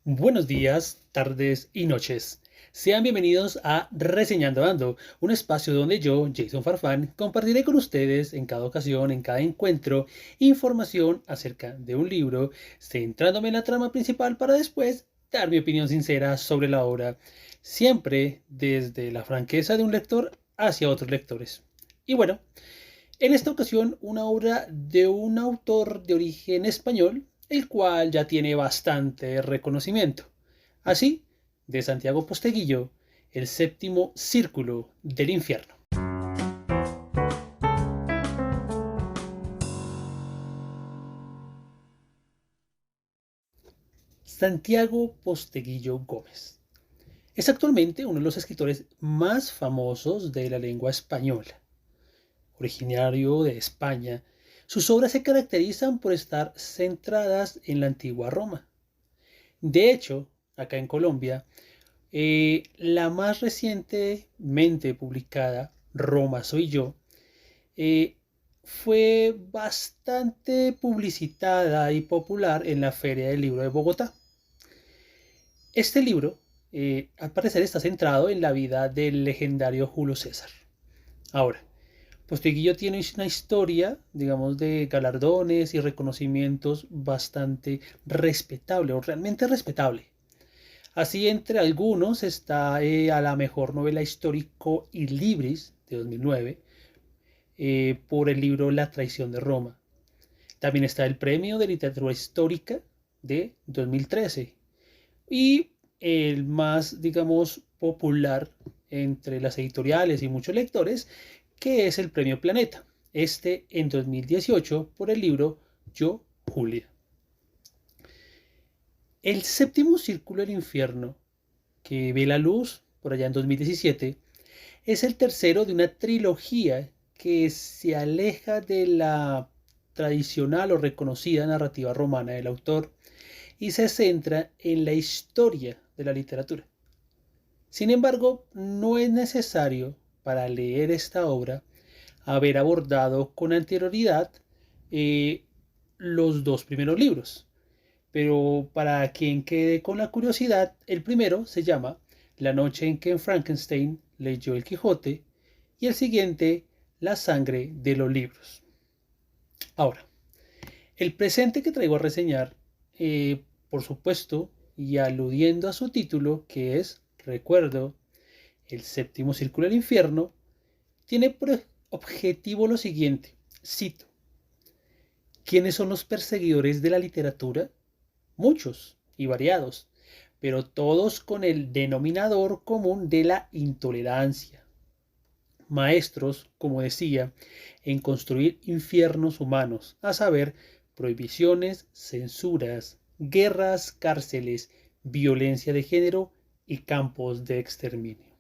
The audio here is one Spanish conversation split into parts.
Buenos días, tardes y noches. Sean bienvenidos a Reseñando Ando, un espacio donde yo, Jason Farfán, compartiré con ustedes en cada ocasión, en cada encuentro, información acerca de un libro, centrándome en la trama principal para después dar mi opinión sincera sobre la obra, siempre desde la franqueza de un lector hacia otros lectores. Y bueno, en esta ocasión una obra de un autor de origen español, el cual ya tiene bastante reconocimiento. Así, de Santiago Posteguillo, El séptimo círculo del infierno. Santiago Posteguillo Gómez es actualmente uno de los escritores más famosos de la lengua española. Originario de España, sus obras se caracterizan por estar centradas en la antigua Roma. De hecho, acá en Colombia, la más recientemente publicada, Roma Soy Yo, eh, fue bastante publicitada y popular en la Feria del Libro de Bogotá. Este libro, al parecer, está centrado en la vida del legendario Julio César. Ahora, Posteguillo tiene una historia, digamos, de galardones y reconocimientos bastante respetable o realmente respetable. Así, entre algunos está a la mejor novela histórico y libris de 2009 por el libro La traición de Roma. También está el premio de literatura histórica de 2013 y el más, digamos, popular entre las editoriales y muchos lectores, que es el premio Planeta, este en 2018 por el libro Yo, Julia. El séptimo círculo del infierno, que ve la luz por allá en 2017, es el tercero de una trilogía que se aleja de la tradicional o reconocida narrativa romana del autor y se centra en la historia de la literatura. Sin embargo, no es necesario para leer esta obra haber abordado con anterioridad eh, los dos primeros libros. Pero para quien quede con la curiosidad, el primero se llama La noche en que Frankenstein leyó el Quijote y el siguiente La sangre de los libros. Ahora, el presente que traigo a reseñar, por supuesto, y aludiendo a su título, que es, recuerdo, El séptimo círculo del infierno, tiene por objetivo lo siguiente, cito, ¿quiénes son los perseguidores de la literatura? Muchos y variados, pero todos con el denominador común de la intolerancia. Maestros, como decía, en construir infiernos humanos, a saber, prohibiciones, censuras, guerras, cárceles, violencia de género y campos de exterminio.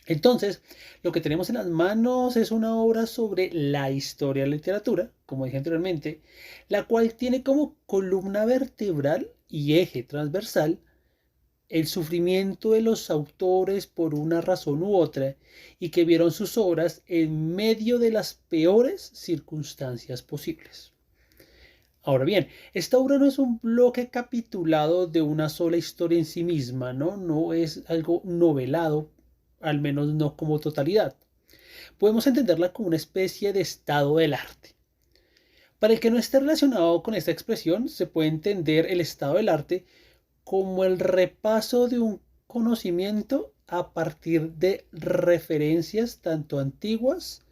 Entonces, lo que tenemos en las manos es una obra sobre la historia de la literatura, como dije anteriormente, la cual tiene como columna vertebral y eje transversal el sufrimiento de los autores por una razón u otra y que vieron sus obras en medio de las peores circunstancias posibles. Ahora bien, esta obra no es un bloque capitulado de una sola historia en sí misma, ¿no? No es algo novelado, al menos no como totalidad. Podemos entenderla como una especie de estado del arte. Para el que no esté relacionado con esta expresión, se puede entender el estado del arte como el repaso de un conocimiento a partir de referencias tanto antiguas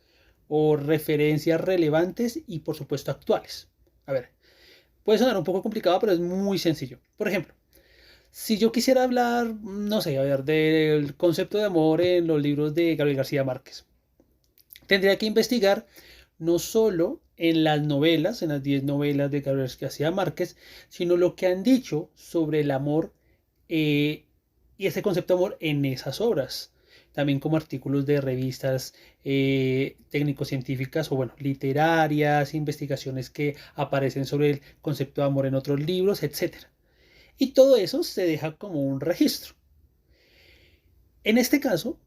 o referencias relevantes y por supuesto actuales. A ver, puede sonar un poco complicado, pero es muy sencillo. Por ejemplo, si yo quisiera hablar, no sé, a ver, del concepto de amor en los libros de Gabriel García Márquez, tendría que investigar no solo en las novelas, en las 10 novelas de Gabriel García Márquez, sino lo que han dicho sobre el amor y ese concepto de amor en esas obras. También como artículos de revistas técnico-científicas o bueno, literarias, investigaciones que aparecen sobre el concepto de amor en otros libros, etcétera. Y todo eso se deja como un registro. En este caso,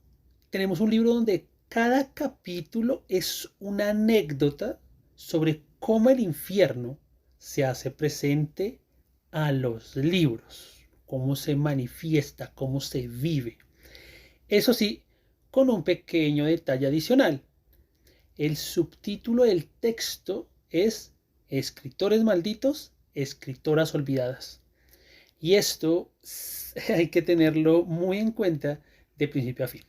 tenemos un libro donde cada capítulo es una anécdota sobre cómo el infierno se hace presente a los libros. cómo se manifiesta, cómo se vive. Eso sí, con un pequeño detalle adicional. El subtítulo del texto es Escritores malditos, escritoras olvidadas. Y esto hay que tenerlo muy en cuenta de principio a fin.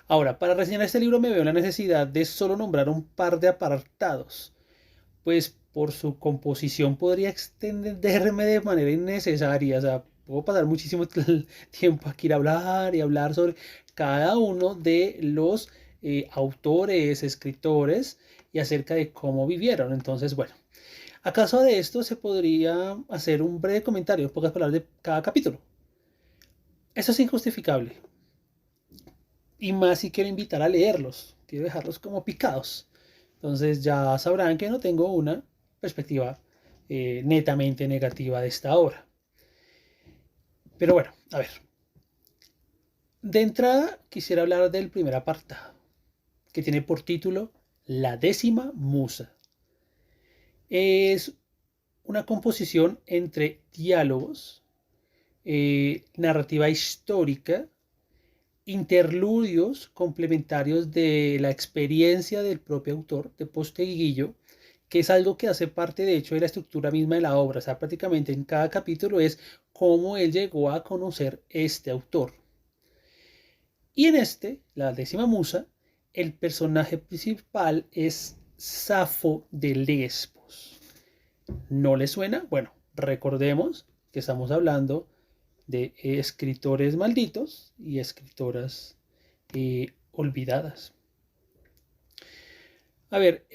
Ahora, para reseñar este libro me veo la necesidad de solo nombrar un par de apartados, pues por su composición podría extenderme de manera innecesaria. O sea, puedo pasar muchísimo tiempo aquí a hablar y hablar sobre cada uno de los autores, escritores y acerca de cómo vivieron. Entonces, bueno, ¿acaso de esto se podría hacer un breve comentario, en pocas palabras, de cada capítulo? Eso es injustificable. Y más si quiero invitar a leerlos, quiero dejarlos como picados. Entonces ya sabrán que no tengo una perspectiva netamente negativa de esta obra. Pero bueno, a ver. De entrada quisiera hablar del primer apartado, que tiene por título La décima musa. Es una composición entre diálogos, narrativa histórica, interludios complementarios de la experiencia del propio autor, de Posteguillo, que es algo que hace parte de hecho de la estructura misma de la obra. O sea, prácticamente en cada capítulo es cómo él llegó a conocer este autor. Y en este, la décima musa, el personaje principal es Safo de Lesbos. ¿No le suena? Bueno, recordemos que estamos hablando de escritores malditos y escritoras olvidadas. A ver,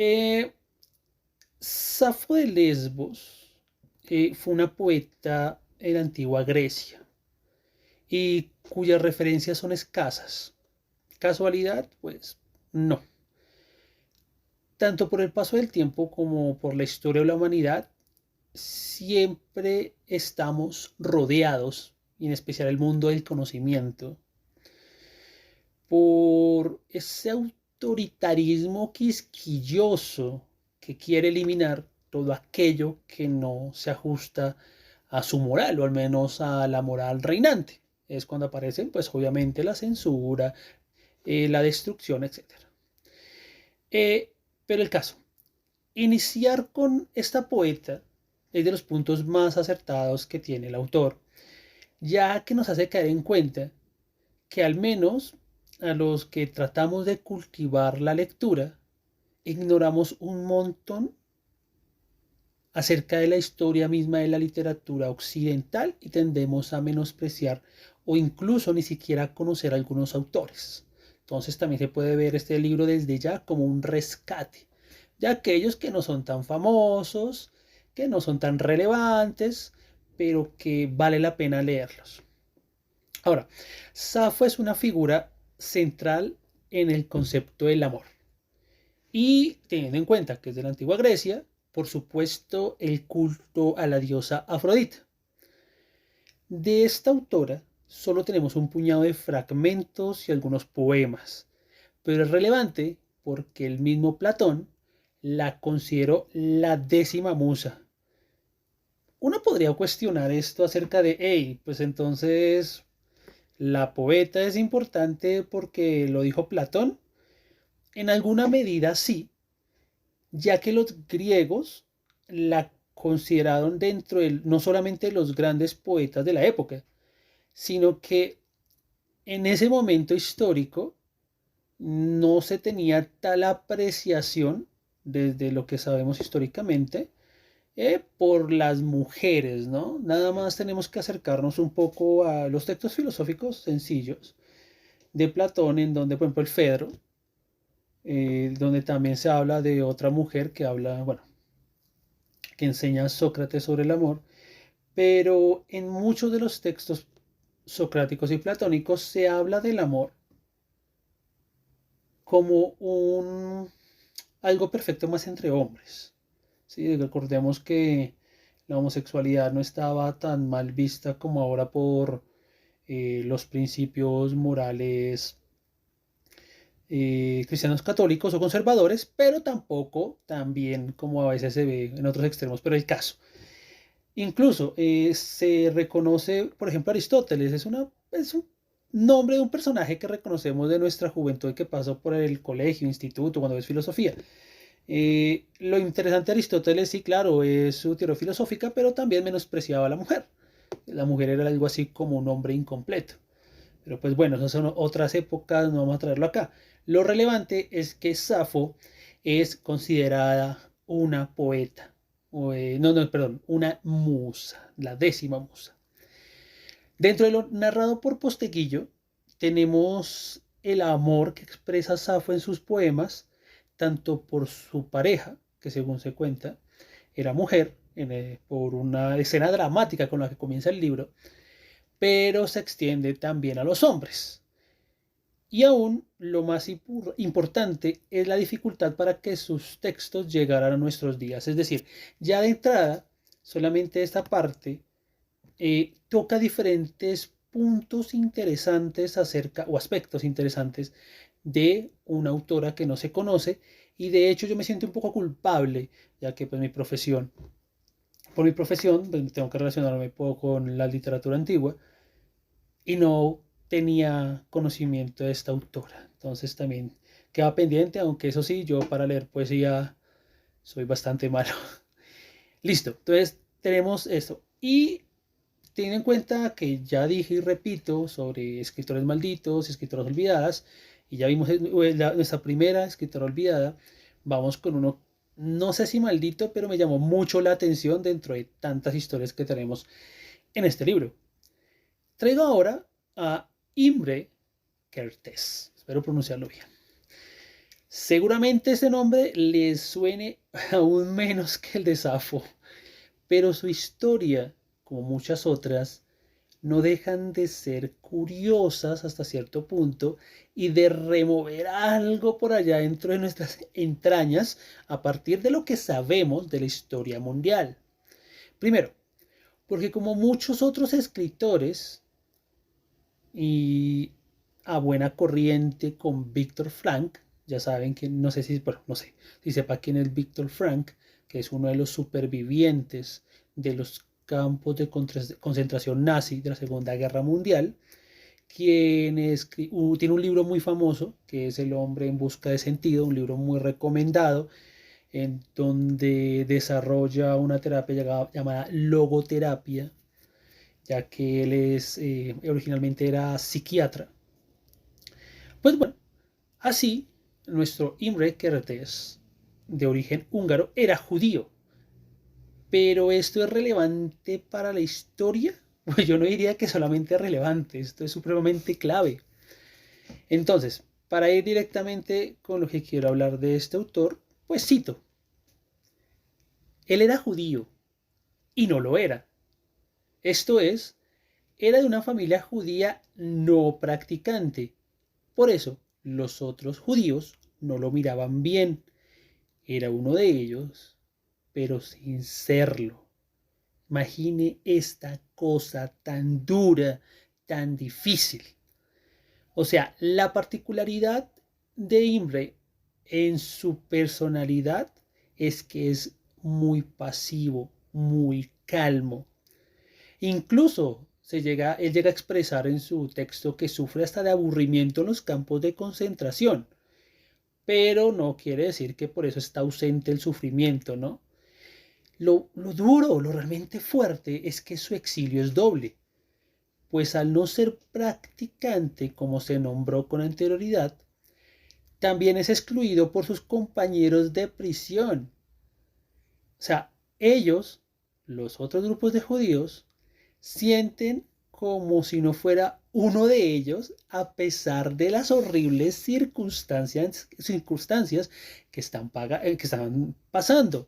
Safo de Lesbos fue una poeta en la antigua Grecia y cuyas referencias son escasas. ¿Casualidad? Pues no. Tanto por el paso del tiempo como por la historia de la humanidad, siempre estamos rodeados, y en especial el mundo del conocimiento, por ese autoritarismo quisquilloso que quiere eliminar todo aquello que no se ajusta a su moral, o al menos a la moral reinante. Es cuando aparecen, pues obviamente, la censura, la destrucción, etc. Pero el caso, iniciar con esta poeta es de los puntos más acertados que tiene el autor, ya que nos hace caer en cuenta que al menos a los que tratamos de cultivar la lectura, ignoramos un montón acerca de la historia misma de la literatura occidental y tendemos a menospreciar o incluso ni siquiera conocer a algunos autores. Entonces también se puede ver este libro desde ya como un rescate de aquellos que no son tan famosos, que no son tan relevantes, pero que vale la pena leerlos. Ahora, Safo es una figura central en el concepto del amor. Y teniendo en cuenta que es de la antigua Grecia, por supuesto, el culto a la diosa Afrodita. De esta autora solo tenemos un puñado de fragmentos y algunos poemas, pero es relevante porque el mismo Platón la consideró la décima musa. Uno podría cuestionar esto acerca de, hey, pues entonces la poeta es importante porque lo dijo Platón. En alguna medida sí, ya que los griegos la consideraron dentro de no solamente los grandes poetas de la época, sino que en ese momento histórico no se tenía tal apreciación desde lo que sabemos históricamente por las mujeres, ¿no? Nada más tenemos que acercarnos un poco a los textos filosóficos sencillos de Platón, en donde, por ejemplo, el Fedro, donde también se habla de otra mujer que habla, bueno, que enseña a Sócrates sobre el amor, pero en muchos de los textos socráticos y platónicos se habla del amor como algo perfecto más entre hombres. ¿Sí? Recordemos que la homosexualidad no estaba tan mal vista como ahora por los principios morales cristianos católicos o conservadores, pero tampoco tan bien como a veces se ve en otros extremos, pero el caso. Incluso se reconoce, por ejemplo, Aristóteles, es un nombre de un personaje que reconocemos de nuestra juventud que pasó por el colegio, instituto, cuando ves filosofía. Lo interesante de Aristóteles, sí, claro, es su teoría filosófica, pero también menospreciaba a la mujer. La mujer era algo así como un hombre incompleto. Pero pues bueno, esas son otras épocas, no vamos a traerlo acá. Lo relevante es que Safo es considerada una poeta. Perdón, una musa, la décima musa. Dentro de lo narrado por Posteguillo, tenemos el amor que expresa Safo en sus poemas, tanto por su pareja, que según se cuenta, era mujer, por una escena dramática con la que comienza el libro, pero se extiende también a los hombres. Y aún lo más importante es la dificultad para que sus textos llegaran a nuestros días. Es decir, ya de entrada, solamente esta parte toca diferentes puntos interesantes acerca o aspectos interesantes de una autora que no se conoce, y de hecho yo me siento un poco culpable, ya que pues por mi profesión pues, tengo que relacionarme un poco con la literatura antigua y no tenía conocimiento de esta autora. Entonces también queda pendiente, aunque eso sí, yo para leer poesía soy bastante malo. Listo, entonces tenemos esto. Y teniendo en cuenta que ya dije y repito sobre escritores malditos, escritoras olvidadas, y ya vimos nuestra primera escritora olvidada, vamos con uno, no sé si maldito, pero me llamó mucho la atención dentro de tantas historias que tenemos en este libro. Traigo ahora a Imre Kertész. Espero pronunciarlo bien. Seguramente ese nombre les suene aún menos que el de Safo, pero su historia, como muchas otras, no dejan de ser curiosas hasta cierto punto y de remover algo por allá dentro de nuestras entrañas a partir de lo que sabemos de la historia mundial. Primero, porque como muchos otros escritores, y a buena corriente con Víctor Frank. Ya saben que no sé si, bueno, no sé si sepa quién es Víctor Frank, que es uno de los supervivientes de los campos de concentración nazi de la Segunda Guerra Mundial, quien tiene un libro muy famoso que es El hombre en busca de sentido, un libro muy recomendado, en donde desarrolla una terapia llamada logoterapia, ya que él originalmente era psiquiatra. Pues bueno, así nuestro Imre Kertész, de origen húngaro, era judío. Pero esto es relevante para la historia. Pues yo no diría que solamente es relevante, esto es supremamente clave. Entonces, para ir directamente con lo que quiero hablar de este autor, pues cito. Él era judío y no lo era. Esto es, era de una familia judía no practicante. Por eso, los otros judíos no lo miraban bien. Era uno de ellos, pero sin serlo. Imagine esta cosa tan dura, tan difícil. O sea, la particularidad de Imre en su personalidad es que es muy pasivo, muy calmo. Incluso él llega a expresar en su texto que sufre hasta de aburrimiento en los campos de concentración, pero no quiere decir que por eso está ausente el sufrimiento, ¿no? Lo duro, lo realmente fuerte es que su exilio es doble, pues al no ser practicante como se nombró con anterioridad, también es excluido por sus compañeros de prisión. O sea, ellos, los otros grupos de judíos, sienten como si no fuera uno de ellos, a pesar de las horribles circunstancias que están pasando.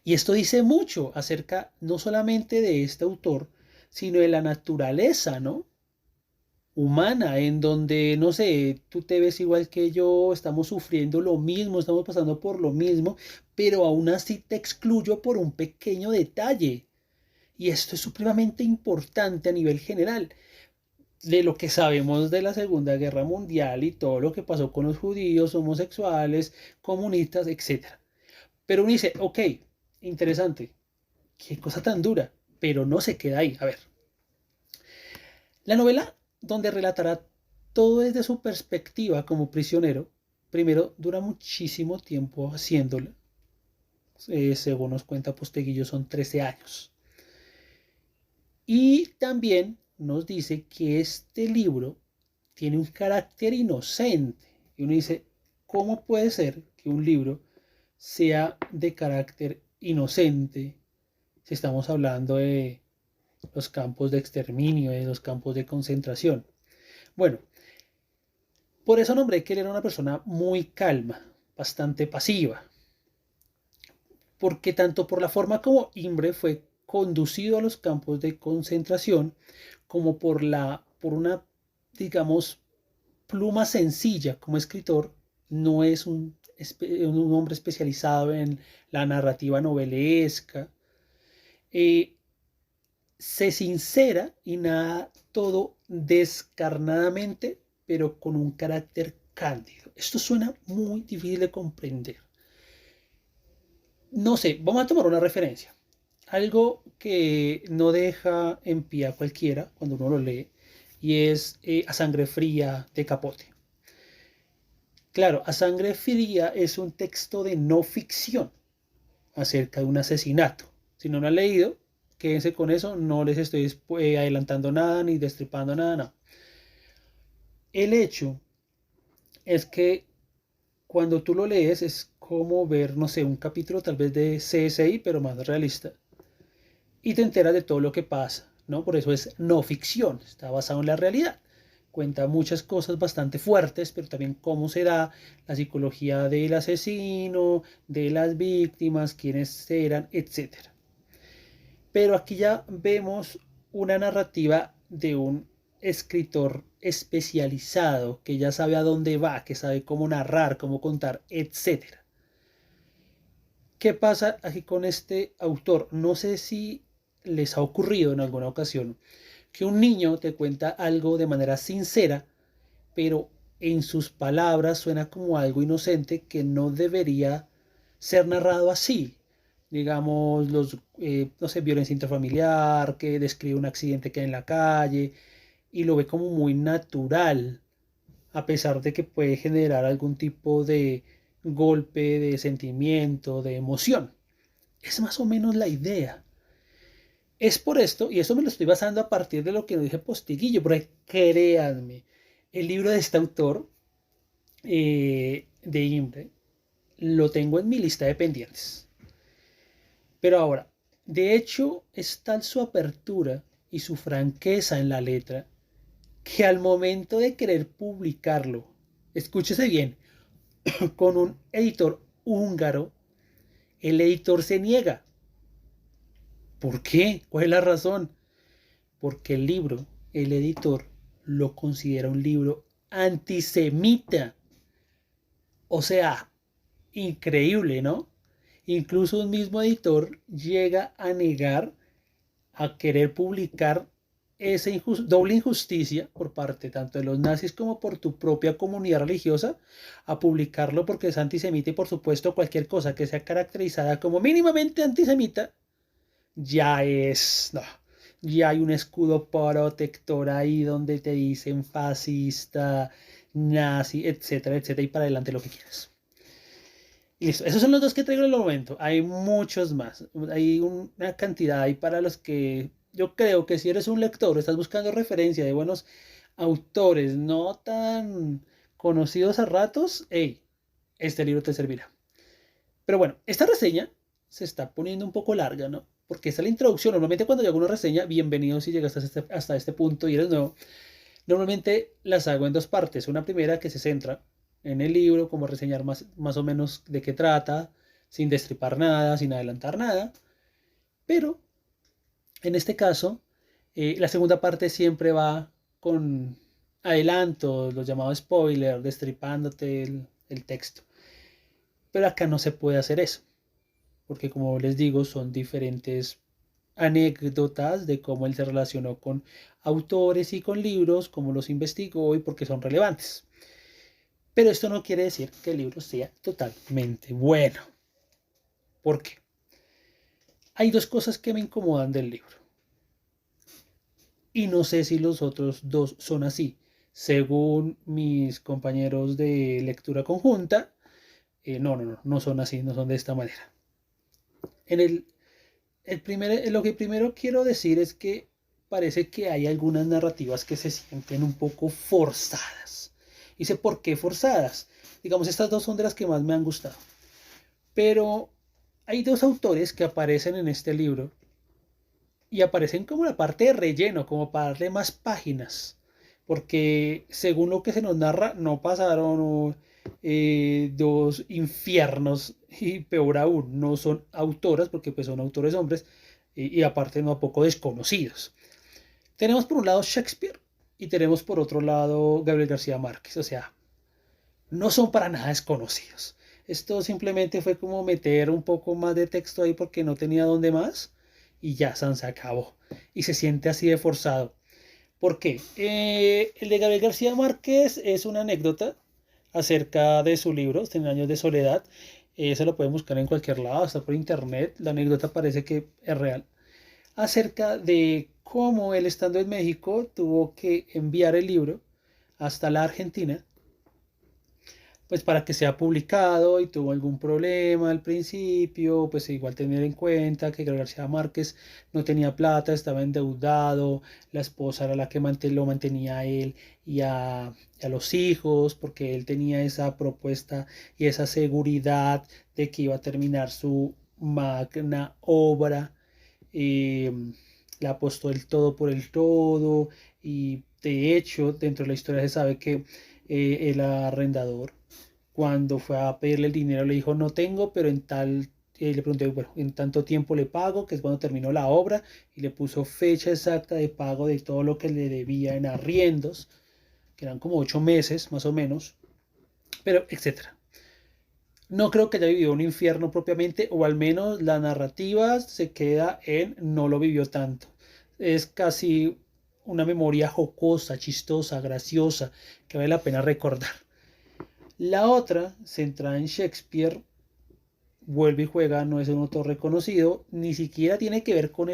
Y esto dice mucho acerca no solamente de este autor, sino de la naturaleza, ¿no? Humana, en donde, no sé, tú te ves igual que yo, estamos sufriendo lo mismo, estamos pasando por lo mismo, pero aún así te excluyo por un pequeño detalle. Y esto es supremamente importante a nivel general de lo que sabemos de la Segunda Guerra Mundial y todo lo que pasó con los judíos, homosexuales, comunistas, etc. Pero uno dice, ok, interesante. qué cosa tan dura, pero no se queda ahí. A ver, la novela, donde relatará todo desde su perspectiva como prisionero, primero dura muchísimo tiempo haciéndola. Según nos cuenta Posteguillo, son 13 años. Y también nos dice que este libro tiene un carácter inocente. Y uno dice, ¿cómo puede ser que un libro sea de carácter inocente si estamos hablando de los campos de exterminio, de los campos de concentración? Bueno, por eso nombré que él era una persona muy calma, bastante pasiva, porque tanto por la forma como Imre fue conducido a los campos de concentración, como por una, digamos, pluma sencilla como escritor, no es un hombre especializado en la narrativa novelesca. Eh, Se sincera y nada todo descarnadamente, pero con un carácter cándido. Esto suena muy difícil de comprender. No sé, vamos a tomar una referencia. Algo que no deja en pie a cualquiera cuando uno lo lee, y es A Sangre Fría de Capote. Claro, A Sangre Fría es un texto de no ficción acerca de un asesinato. Si no lo han leído, quédense con eso, no les estoy adelantando nada ni destripando nada, no. El hecho es que cuando tú lo lees es como ver, no sé, un capítulo tal vez de CSI, pero más realista, y te enteras de todo lo que pasa, ¿no? Por eso es no ficción, está basado en la realidad. Cuenta muchas cosas bastante fuertes, pero también cómo será la psicología del asesino, de las víctimas, quiénes eran, etcétera. Pero aquí ya vemos una narrativa de un escritor especializado que ya sabe a dónde va, que sabe cómo narrar, cómo contar, etcétera. ¿Qué pasa aquí con este autor? No sé si les ha ocurrido en alguna ocasión que un niño te cuenta algo de manera sincera, pero en sus palabras suena como algo inocente que no debería ser narrado así. Digamos, no sé, violencia intrafamiliar, que describe un accidente que hay en la calle y lo ve como muy natural, a pesar de que puede generar algún tipo de golpe, de sentimiento, de emoción. Es más o menos la idea. Es por esto, y eso me lo estoy basando a partir de lo que nos dije Postiguillo, porque créanme, el libro de este autor, de Imre, lo tengo en mi lista de pendientes. Pero ahora, de hecho, es tal su apertura y su franqueza en la letra que al momento de querer publicarlo, escúchese bien, con un editor húngaro, el editor se niega. ¿Por qué? ¿Cuál es la razón? Porque el libro, el editor, lo considera un libro antisemita. O sea, increíble, ¿no? Incluso un mismo editor llega a negar, a querer publicar esa doble injusticia por parte tanto de los nazis como por tu propia comunidad religiosa, a publicarlo porque es antisemita y por supuesto cualquier cosa que sea caracterizada como mínimamente antisemita ya es, no, ya hay un escudo protector ahí donde te dicen fascista, nazi, etcétera, etcétera, y para adelante lo que quieras. Y listo, esos son los dos que traigo en el momento. Hay muchos más. Hay una cantidad ahí para los que yo creo que si eres un lector, estás buscando referencia de buenos autores no tan conocidos a ratos, hey, este libro te servirá. Pero bueno, esta reseña se está poniendo un poco larga, ¿no? Porque esta es la introducción. Normalmente cuando yo hago una reseña, bienvenido si llegas hasta este punto y eres nuevo. Normalmente las hago en dos partes. Una primera que se centra en el libro, como reseñar más o menos de qué trata, sin destripar nada, sin adelantar nada. Pero en este caso, la segunda parte siempre va con adelantos, los llamados spoilers, destripándote el texto. Pero acá no se puede hacer eso, porque como les digo, son diferentes anécdotas de cómo él se relacionó con autores y con libros, cómo los investigó y por qué son relevantes. Pero esto no quiere decir que el libro sea totalmente bueno. ¿Por qué? Hay dos cosas que me incomodan del libro. Y no sé si los otros dos son así. Según mis compañeros de lectura conjunta, no son así, no son de esta manera. En lo que primero quiero decir es que parece que hay algunas narrativas que se sienten un poco forzadas. Y sé por qué forzadas. Digamos, estas dos son de las que más me han gustado. Pero hay dos autores que aparecen en este libro y aparecen como la parte de relleno, como para darle más páginas. Porque según lo que se nos narra, no pasaron dos infiernos y peor aún, no son autoras, porque pues son autores hombres y aparte no poco desconocidos. Tenemos por un lado Shakespeare y tenemos por otro lado Gabriel García Márquez, o sea, no son para nada desconocidos. Esto simplemente fue como meter un poco más de texto ahí porque no tenía dónde más y ya se acabó. Y se siente así de forzado. ¿Por qué? El de Gabriel García Márquez es una anécdota acerca de su libro, 100 años de soledad. Se lo pueden buscar en cualquier lado, hasta por internet. La anécdota parece que es real. Acerca de cómo él estando en México tuvo que enviar el libro hasta la Argentina pues para que sea publicado y tuvo algún problema al principio, pues igual tener en cuenta que García Márquez no tenía plata, estaba endeudado, la esposa era la que lo mantenía a él y a los hijos, porque él tenía esa propuesta y esa seguridad de que iba a terminar su magna obra. eh, Le apostó el todo por el todo y de hecho dentro de la historia se sabe que el arrendador cuando fue a pedirle el dinero le dijo no tengo, pero le pregunté, bueno, en tanto tiempo le pago, que es cuando terminó la obra, y le puso fecha exacta de pago de todo lo que le debía en arriendos, que eran como 8 meses más o menos, pero etcétera. No creo que haya vivido un infierno propiamente, o al menos la narrativa se queda en no lo vivió tanto. Es casi una memoria jocosa, chistosa, graciosa, que vale la pena recordar. La otra, centrada en Shakespeare, vuelve y juega, no es un autor reconocido, ni siquiera tiene que ver con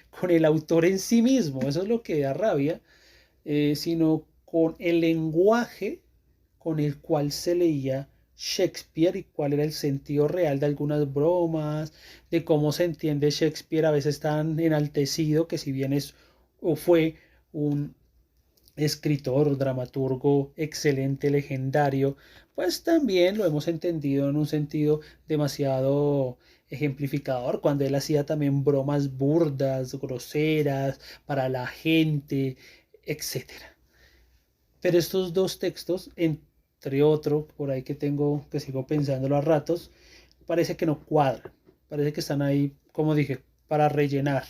con el autor en sí mismo, eso es lo que da rabia, sino con el lenguaje con el cual se leía Shakespeare y cuál era el sentido real de algunas bromas, de cómo se entiende Shakespeare a veces tan enaltecido que si bien es o fue un escritor, dramaturgo excelente, legendario, pues también lo hemos entendido en un sentido demasiado ejemplificador, cuando él hacía también bromas burdas, groseras, para la gente, etcétera. Pero estos dos textos, entre otro, por ahí que tengo, que sigo pensándolo a ratos, parece que no cuadran, parece que están ahí, como dije, para rellenar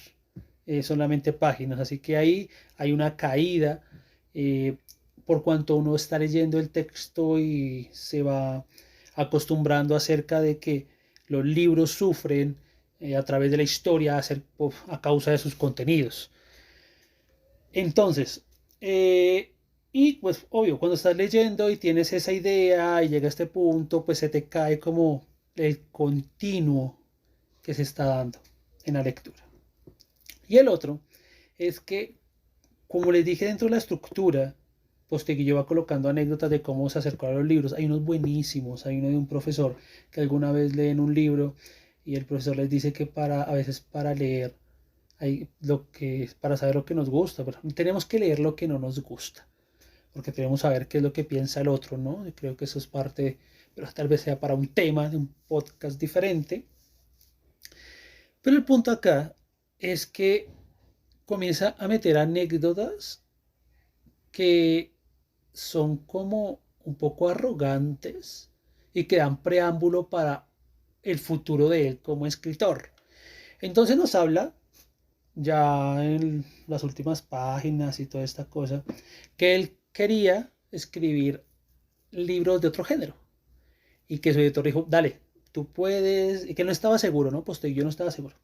solamente páginas, así que ahí hay una caída eh, por cuanto uno está leyendo el texto y se va acostumbrando acerca de que los libros sufren a través de la historia a causa de sus contenidos. Entonces, y pues obvio, cuando estás leyendo y tienes esa idea y llega a este punto, pues se te cae como el continuo que se está dando en la lectura. Y el otro es que como les dije dentro de la estructura, Posteguillo va colocando anécdotas de cómo se acercó a los libros. Hay unos buenísimos, hay uno de un profesor que alguna vez leen un libro y el profesor les dice que a veces para leer, para saber lo que nos gusta, pero tenemos que leer lo que no nos gusta, porque tenemos que saber qué es lo que piensa el otro, ¿no? Y creo que eso es parte, pero tal vez sea para un tema de un podcast diferente. Pero el punto acá es que comienza a meter anécdotas que son como un poco arrogantes y que dan preámbulo para el futuro de él como escritor. Entonces nos habla ya en las últimas páginas y toda esta cosa que él quería escribir libros de otro género y que su editor dijo, dale, tú puedes, y que no estaba seguro, ¿no? Posteguillo no estaba seguro.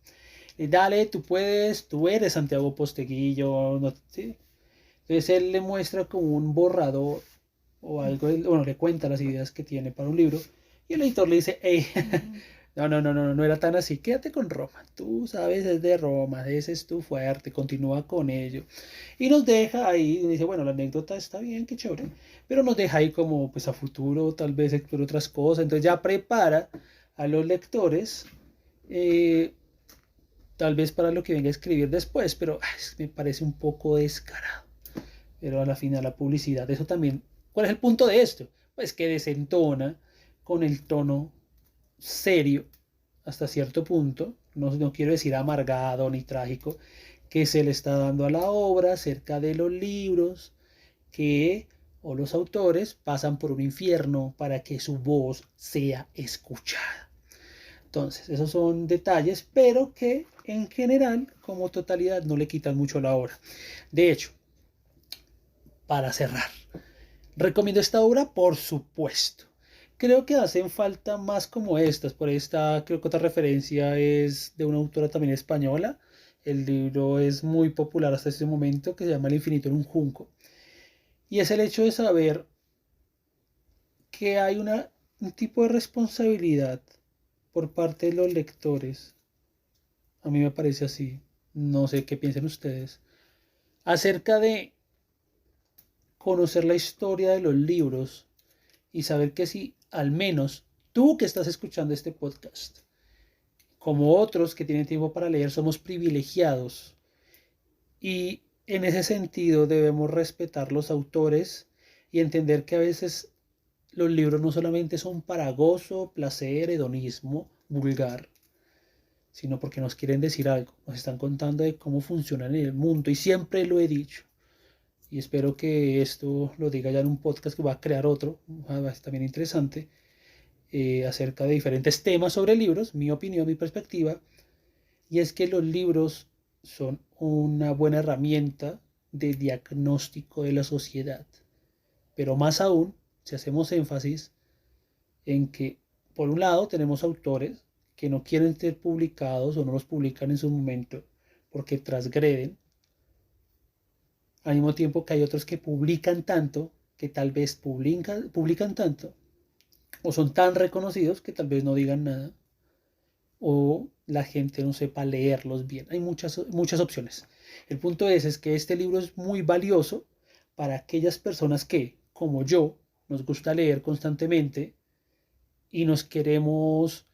Y dale, tú puedes, tú eres Santiago Posteguillo, ¿no? ¿Sí? Entonces él le muestra como un borrador o algo, bueno, le cuenta las ideas que tiene para un libro y el editor le dice, hey, No, no, no, no, no era tan así. Quédate con Roma. Tú sabes, es de Roma, ese es tu fuerte, continúa con ello. Y nos deja ahí, dice, bueno, la anécdota está bien, qué chévere, pero nos deja ahí como, pues a futuro, tal vez explore otras cosas. Entonces ya prepara a los lectores, eh, tal vez para lo que venga a escribir después, pero me parece un poco descarado. Pero a la final la publicidad, eso también. ¿Cuál es el punto de esto? Pues que desentona con el tono serio hasta cierto punto, no quiero decir amargado ni trágico, que se le está dando a la obra acerca de los libros que o los autores pasan por un infierno para que su voz sea escuchada. Entonces, esos son detalles, pero que en general, como totalidad, no le quitan mucho la obra. De hecho, para cerrar, ¿recomiendo esta obra? Por supuesto. Creo que hacen falta más como estas. Por esta, creo que otra referencia es de una autora también española. El libro es muy popular hasta este momento, que se llama El infinito en un junco. Y es el hecho de saber que hay un tipo de responsabilidad por parte de los lectores. A mí me parece así. No sé qué piensen ustedes. Acerca de conocer la historia de los libros y saber que si al menos tú que estás escuchando este podcast, como otros que tienen tiempo para leer, somos privilegiados y en ese sentido debemos respetar los autores y entender que a veces los libros no solamente son para gozo, placer, hedonismo, vulgar, sino porque nos quieren decir algo, nos están contando de cómo funcionan en el mundo y siempre lo he dicho. Y espero que esto lo diga ya en un podcast que va a crear otro, también interesante, acerca de diferentes temas sobre libros, mi opinión, mi perspectiva, y es que los libros son una buena herramienta de diagnóstico de la sociedad, pero más aún si hacemos énfasis en que, por un lado, tenemos autores que no quieren ser publicados o no los publican en su momento porque transgreden, al mismo tiempo que hay otros que publican tanto que tal vez publican tanto o son tan reconocidos que tal vez no digan nada o la gente no sepa leerlos bien. Hay muchas opciones. El punto es que este libro es muy valioso para aquellas personas que, como yo, nos gusta leer constantemente y nos queremos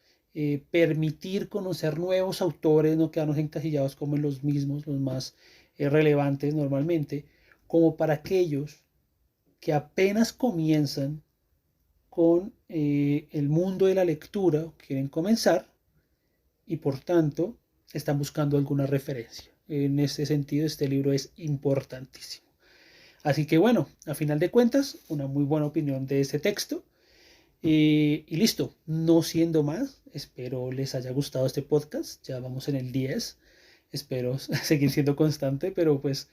permitir conocer nuevos autores, no quedarnos encasillados como en los mismos, los más relevantes normalmente, como para aquellos que apenas comienzan con el mundo de la lectura, quieren comenzar y por tanto están buscando alguna referencia. En ese sentido, este libro es importantísimo. Así que bueno, a final de cuentas, una muy buena opinión de este texto. Y listo, no siendo más, espero les haya gustado este podcast. Ya vamos en el 10. Espero seguir siendo constante, pero pues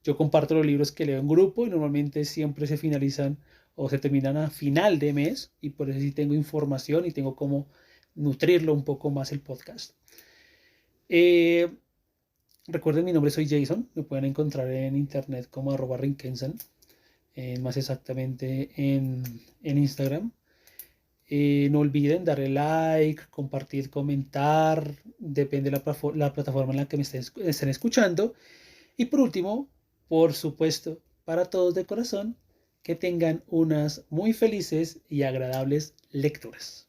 yo comparto los libros que leo en grupo y normalmente siempre se finalizan o se terminan a final de mes y por eso sí tengo información y tengo como nutrirlo un poco más el podcast. Eh, Recuerden, mi nombre soy Jason, me pueden encontrar en internet como @rinkensan, más exactamente en Instagram. No olviden darle like, compartir, comentar, depende de la plataforma en la que me estén escuchando. Y por último, por supuesto, para todos de corazón, que tengan unas muy felices y agradables lecturas.